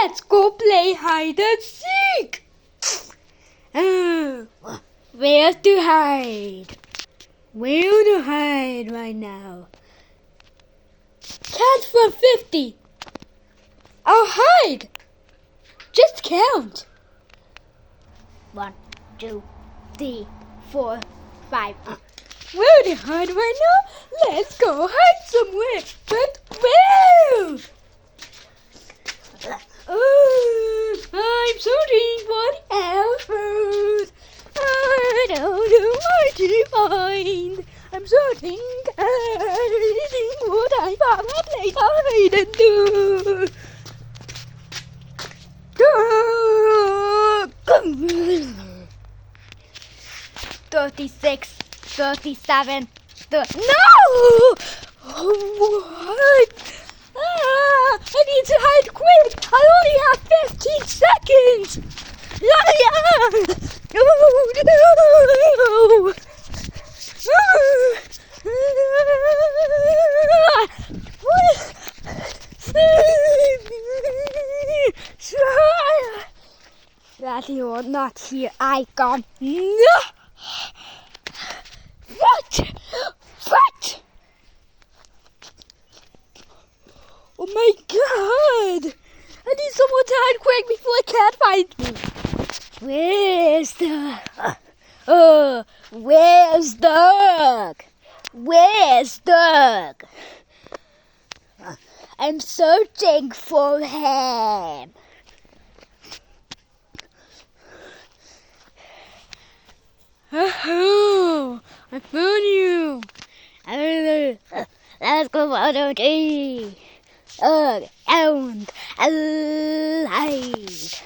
Let's go play hide and seek. Where to hide? Where to hide right now? Count from 50. I'll hide. Just count. 1, 2, 3, 4, 5. Where to hide right now? Let's go hide somewhere. But where? I'm searching for the elephant. I don't know where to find. I'm searching what I found. I play hide and do. 36, 37, no! What? I need to hide quick. I only have 15 seconds. That you are not here, I come. No! What? What? Oh my God! I need someone to hide quick before I can't find me. Where's the... where's Doug? Where's Doug? I'm searching for him. Oh, I found you. Let's go for the tree. And alive.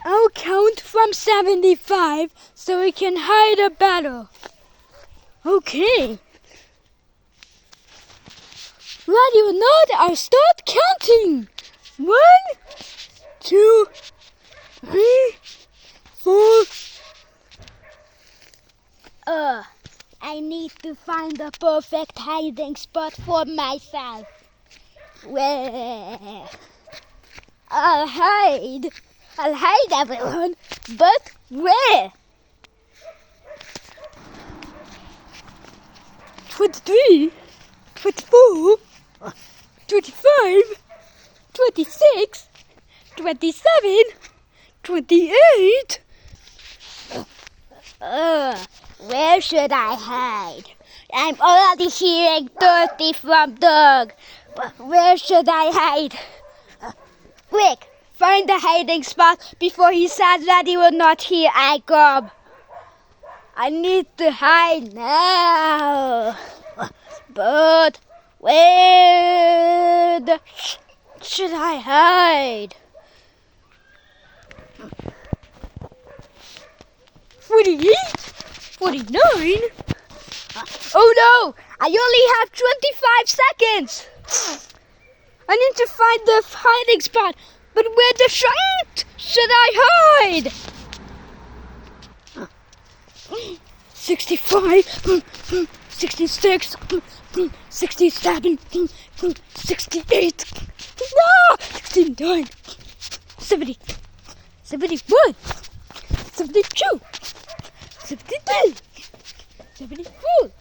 I'll count from 75 so we can hide a battle. Okay. Ready or not, I'll start counting. 1, 2, 3, 4. I need to find the perfect hiding spot for myself. Where? I'll hide everyone, but where? 23, 24, 25, 26, 27, 28. Where should I hide? I'm already hearing 30 from Doug. Where should I hide? Quick, find the hiding spot before he says that he will not hear I come. I need to hide now. But where should I hide? 48, 49. Oh no! I only have 25 seconds. I need to find the hiding spot. But where the shit should I hide? 65, 66, 67, 68. No! 69, 70, 71, 72. 73, 74,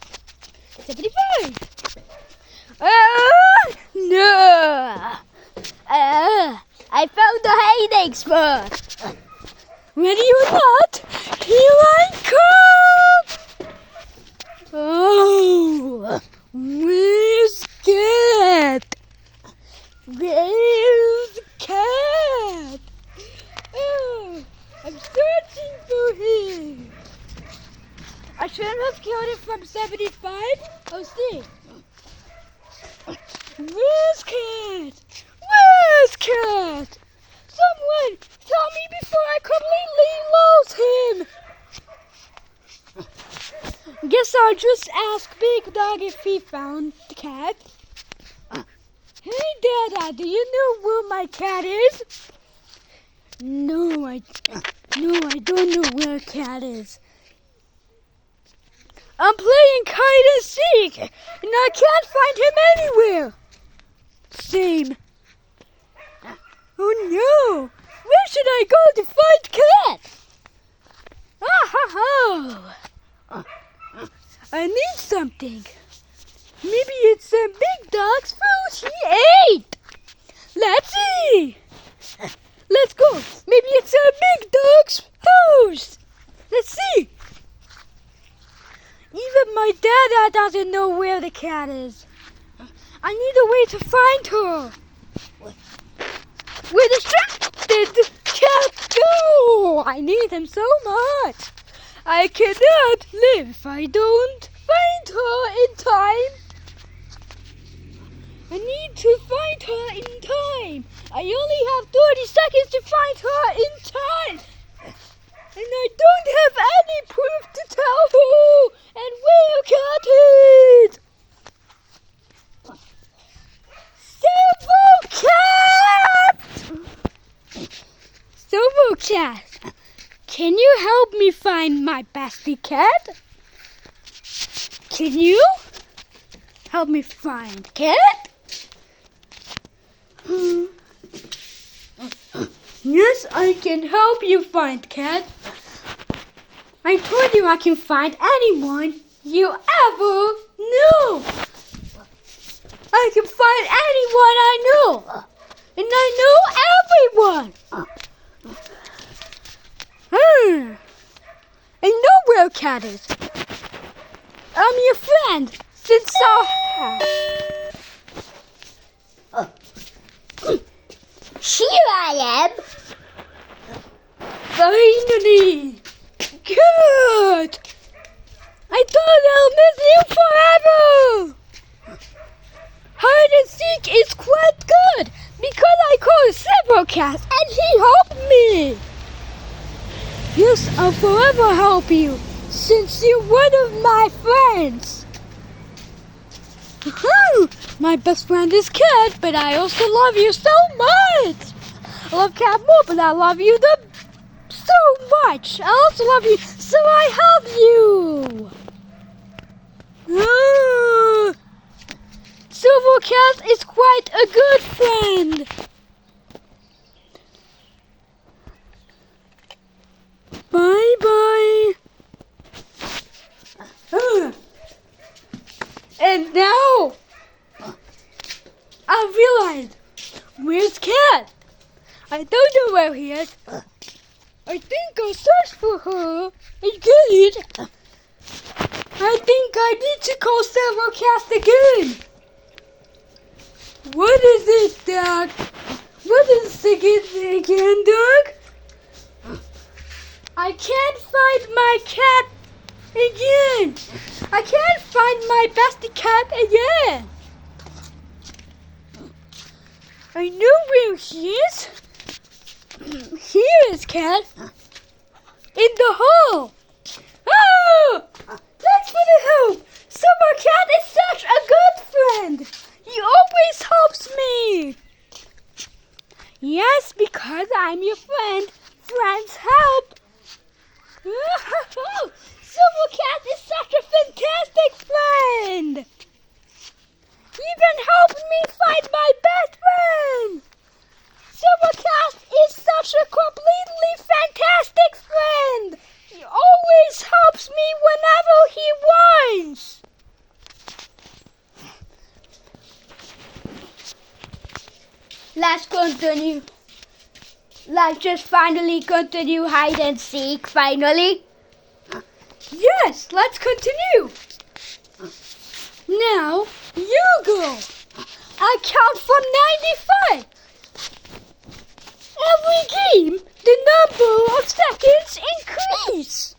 75. No! I found the hiding spot. Ready or not, here I come. Oh, where's Cat? Where's Cat? Oh, I'm searching for him. I should have counted from 75. Oh, see. Where's Cat? Where's Cat? Someone tell me before I completely lose him. Guess I'll just ask Big Dog if he found the cat. Hey, Dada, do you know where my cat is? No, I don't know where Cat is. I'm playing hide and seek, and I can't find him anywhere. Same. Oh no! Where should I go to find Cat? Ah ha ha! I need something. Maybe it's a big dog's food he ate. Let's see. Let's go. Maybe it's a big dog's house. Let's see. Even my dad doesn't know where the cat is. I need a way to find her. Where the cat go? I need him so much. I cannot live if I don't find her in time. I need to find her in time. I only have 30 seconds to find her in time. And I don't have any proof to tell who and where Cat is. Silver Cat, can you help me find my bestie cat? Can you help me find Cat? Yes, I can help you find Cat. I told you I can find anyone you ever knew. I can find anyone I know. And I know everyone. I know where Cat is. I'm your friend since Here I am. Finally. Good. I thought I'll miss you forever. Hide and seek is quite good because I called several cats and he helped me. Yes, I'll forever help you since you're one of my friends. My best friend is Cat, but I also love you so much. I love Cat more, but I love you so much. I also love you, so I help you. Silver Cat is quite a good friend. Bye-bye. And now, I realized, where's Cat? I don't know where he is. I think I'll search for her and get it. I think I need to call several cats again. What is it, Dad? What is it again, Doug? I can't find my cat again. I can't find my bestie cat again. I know where he is. Here is Cat. In the hole. Oh! Thanks for the help. Silver Cat is such a good friend. He always helps me. Yes, because I'm your friend. Friends help. Silver Cat is such a fantastic friend. He even helped me find my best friend. Silver Cat is such a completely fantastic friend. He always helps me whenever he wants. Let's continue. Let's just finally continue hide and seek, finally. Yes, let's continue. Now, you go. I count from 95. Every game, the number of seconds increase.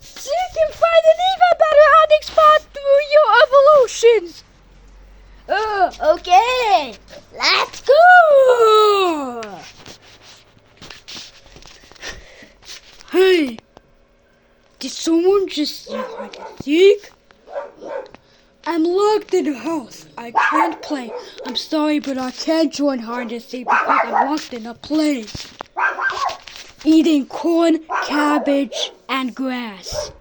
So you can find an even better hiding spot through your evolutions. Okay. Let's go. Hey, did someone just see hide and seek? I'm locked in a house. I can't play. I'm sorry, but I can't join hide and seek because I'm locked in a place. Eating corn, cabbage, and grass.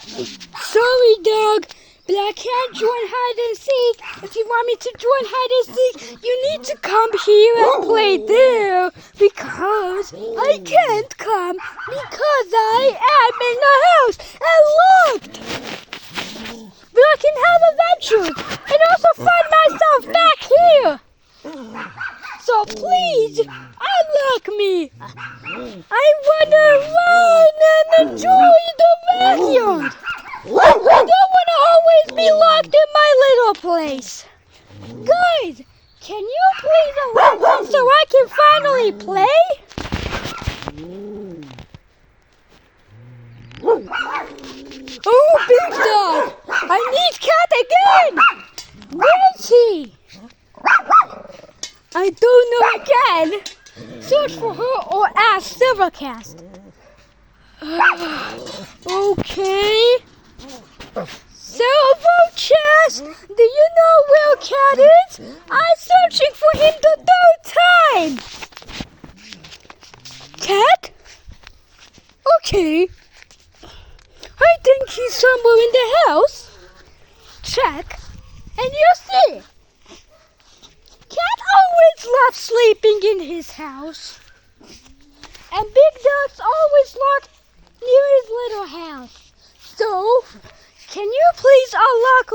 Sorry, dog, but I can't join hide and seek if you want me to join hide and seek, you need to come here and play there. Because I can't come because I am in the house and locked. But I can have adventures and also find myself back here. So please, unlock me. I wanna run and enjoy the backyard. I don't want to always be locked in my little place. Guys, can you please unlock me so I can finally play? Oh, big dog! I need Cat again! Where is he? I don't know again. Search for her or ask Silvercast. Okay. Silver Chest, do you know where Cat is? I'm searching for him the third time. Cat? Okay. I think he's somewhere in the house. Check, and you'll see. Cat always loves sleeping in his house. And Big Dog's always locked near his little house. So, can you please unlock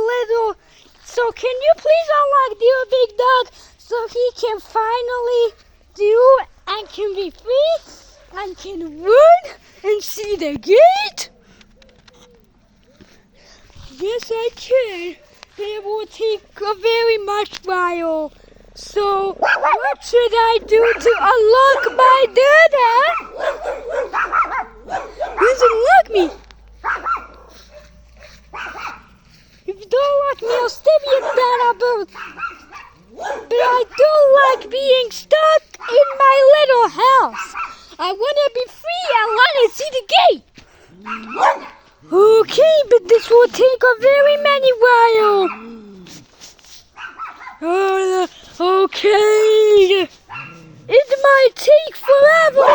dear Big Dog so he can finally and can be free and can run and see the gate? Yes, I can. It will take a very much while. So, what should I do to unlock my data? Please unlock me. If you don't like me, I'll stab you down both. But I don't like being stuck in my little house. I want to be free. I want to see the gate. Okay, but this will take a very many while. Okay. It might take forever.